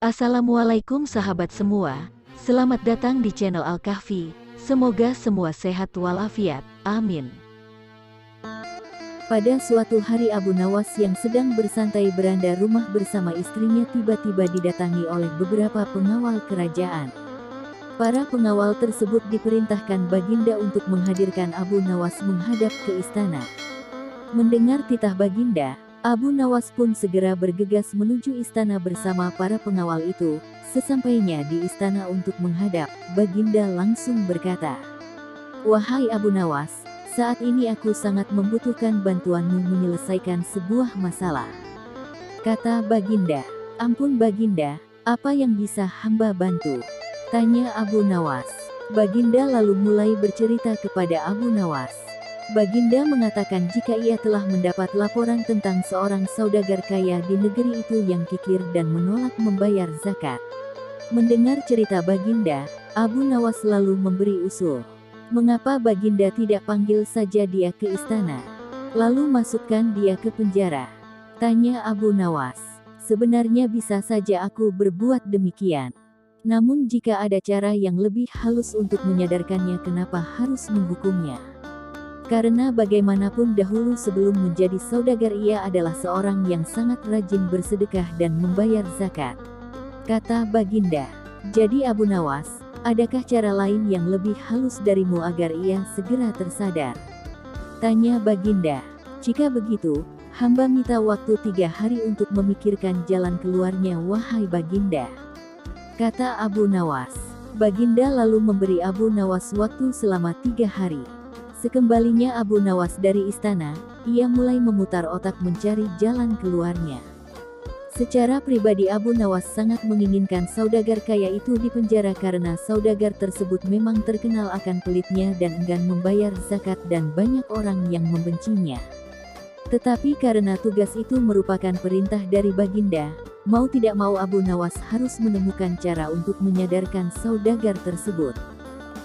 Assalamualaikum sahabat semua, selamat datang di channel Al-Kahfi. Semoga semua sehat walafiat, amin. Pada suatu hari Abu Nawas yang sedang bersantai beranda rumah bersama istrinya tiba-tiba didatangi oleh beberapa pengawal kerajaan. Para pengawal tersebut diperintahkan Baginda untuk menghadirkan Abu Nawas menghadap ke istana. Mendengar titah Baginda, Abu Nawas pun segera bergegas menuju istana bersama para pengawal itu. Sesampainya di istana untuk menghadap, Baginda langsung berkata, "Wahai Abu Nawas, saat ini aku sangat membutuhkan bantuanmu menyelesaikan sebuah masalah." Kata Baginda, "Ampun Baginda, apa yang bisa hamba bantu?" Tanya Abu Nawas. Baginda lalu mulai bercerita kepada Abu Nawas. Baginda mengatakan jika ia telah mendapat laporan tentang seorang saudagar kaya di negeri itu yang kikir dan menolak membayar zakat. Mendengar cerita Baginda, Abu Nawas lalu memberi usul. Mengapa Baginda tidak panggil saja dia ke istana, lalu masukkan dia ke penjara? Tanya Abu Nawas. Sebenarnya bisa saja aku berbuat demikian. Namun jika ada cara yang lebih halus untuk menyadarkannya, kenapa harus menghukumnya? Karena bagaimanapun dahulu sebelum menjadi saudagar ia adalah seorang yang sangat rajin bersedekah dan membayar zakat. Kata Baginda. Jadi Abu Nawas, adakah cara lain yang lebih halus darimu agar ia segera tersadar? Tanya Baginda. Jika begitu, hamba minta waktu 3 hari untuk memikirkan jalan keluarnya wahai Baginda. Kata Abu Nawas. Baginda lalu memberi Abu Nawas waktu selama 3 hari. Sekembalinya Abu Nawas dari istana, ia mulai memutar otak mencari jalan keluarnya. Secara pribadi Abu Nawas sangat menginginkan saudagar kaya itu dipenjara karena saudagar tersebut memang terkenal akan pelitnya dan enggan membayar zakat dan banyak orang yang membencinya. Tetapi karena tugas itu merupakan perintah dari Baginda, mau tidak mau Abu Nawas harus menemukan cara untuk menyadarkan saudagar tersebut.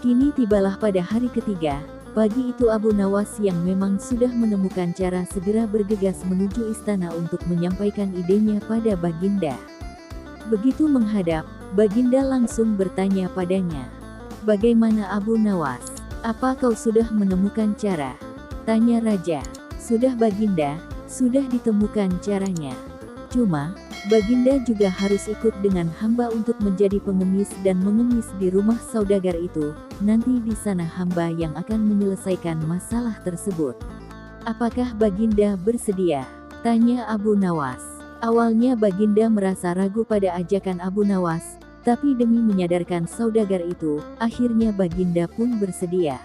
Kini tibalah pada hari ketiga. Pagi itu Abu Nawas yang memang sudah menemukan cara segera bergegas menuju istana untuk menyampaikan idenya pada Baginda. Begitu menghadap, Baginda langsung bertanya padanya, "Bagaimana Abu Nawas? Apa kau sudah menemukan cara?" Tanya Raja. "Sudah Baginda, sudah ditemukan caranya. Cuma, Baginda juga harus ikut dengan hamba untuk menjadi pengemis dan mengemis di rumah saudagar itu. Nanti di sana hamba yang akan menyelesaikan masalah tersebut. Apakah Baginda bersedia?" Tanya Abu Nawas. Awalnya Baginda merasa ragu pada ajakan Abu Nawas, tapi demi menyadarkan saudagar itu, akhirnya Baginda pun bersedia.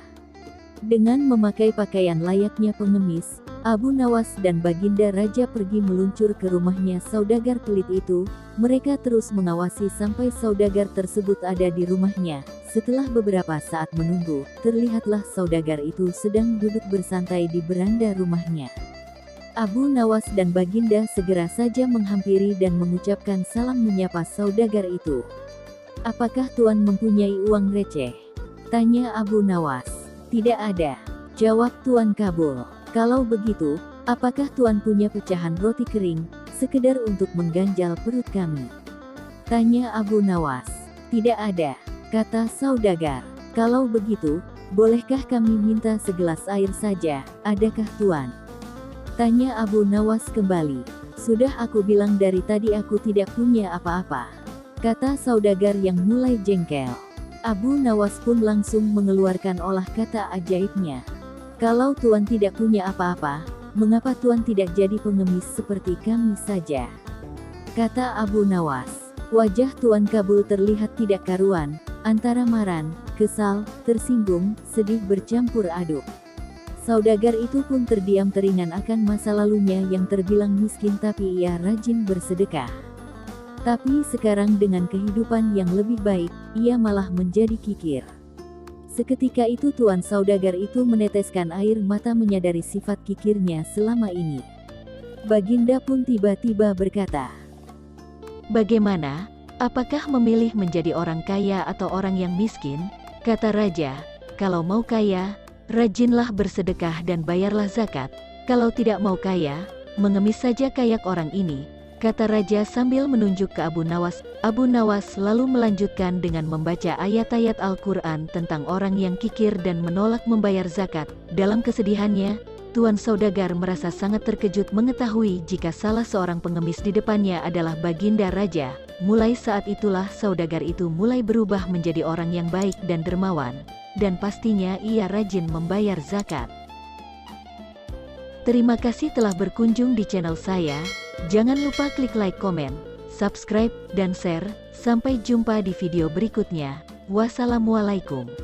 Dengan memakai pakaian layaknya pengemis, Abu Nawas dan Baginda Raja pergi meluncur ke rumahnya saudagar pelit itu. Mereka terus mengawasi sampai saudagar tersebut ada di rumahnya. Setelah beberapa saat menunggu, terlihatlah saudagar itu sedang duduk bersantai di beranda rumahnya. Abu Nawas dan Baginda segera saja menghampiri dan mengucapkan salam menyapa saudagar itu. "Apakah Tuan mempunyai uang receh?" Tanya Abu Nawas. "Tidak ada," jawab Tuan Kabul. "Kalau begitu, apakah Tuan punya pecahan roti kering, sekedar untuk mengganjal perut kami?" Tanya Abu Nawas. "Tidak ada," kata saudagar. "Kalau begitu, bolehkah kami minta segelas air saja, adakah Tuan?" Tanya Abu Nawas kembali. "Sudah aku bilang dari tadi aku tidak punya apa-apa," kata saudagar yang mulai jengkel. Abu Nawas pun langsung mengeluarkan olah kata ajaibnya. "Kalau Tuan tidak punya apa-apa, mengapa Tuan tidak jadi pengemis seperti kami saja?" Kata Abu Nawas. Wajah Tuan Kabul terlihat tidak karuan, antara marah, kesal, tersinggung, sedih bercampur aduk. Saudagar itu pun terdiam teringat akan masa lalunya yang terbilang miskin tapi ia rajin bersedekah. Tapi sekarang dengan kehidupan yang lebih baik, ia malah menjadi kikir. Seketika itu tuan saudagar itu meneteskan air mata menyadari sifat kikirnya selama ini. Baginda pun tiba-tiba berkata, "Bagaimana? Apakah memilih menjadi orang kaya atau orang yang miskin? Kata raja, kalau mau kaya, rajinlah bersedekah dan bayarlah zakat. Kalau tidak mau kaya, mengemis saja kayak orang ini, kata raja sambil menunjuk ke Abu Nawas. Abu Nawas lalu melanjutkan dengan membaca ayat-ayat Al-Quran tentang orang yang kikir dan menolak membayar zakat. Dalam kesedihannya, Tuan Saudagar merasa sangat terkejut mengetahui jika salah seorang pengemis di depannya adalah baginda raja. Mulai saat itulah saudagar itu mulai berubah menjadi orang yang baik dan dermawan, dan pastinya ia rajin membayar zakat. Terima kasih telah berkunjung di channel saya. Jangan lupa klik like, komen, subscribe, dan share. Sampai jumpa di video berikutnya. Wassalamualaikum.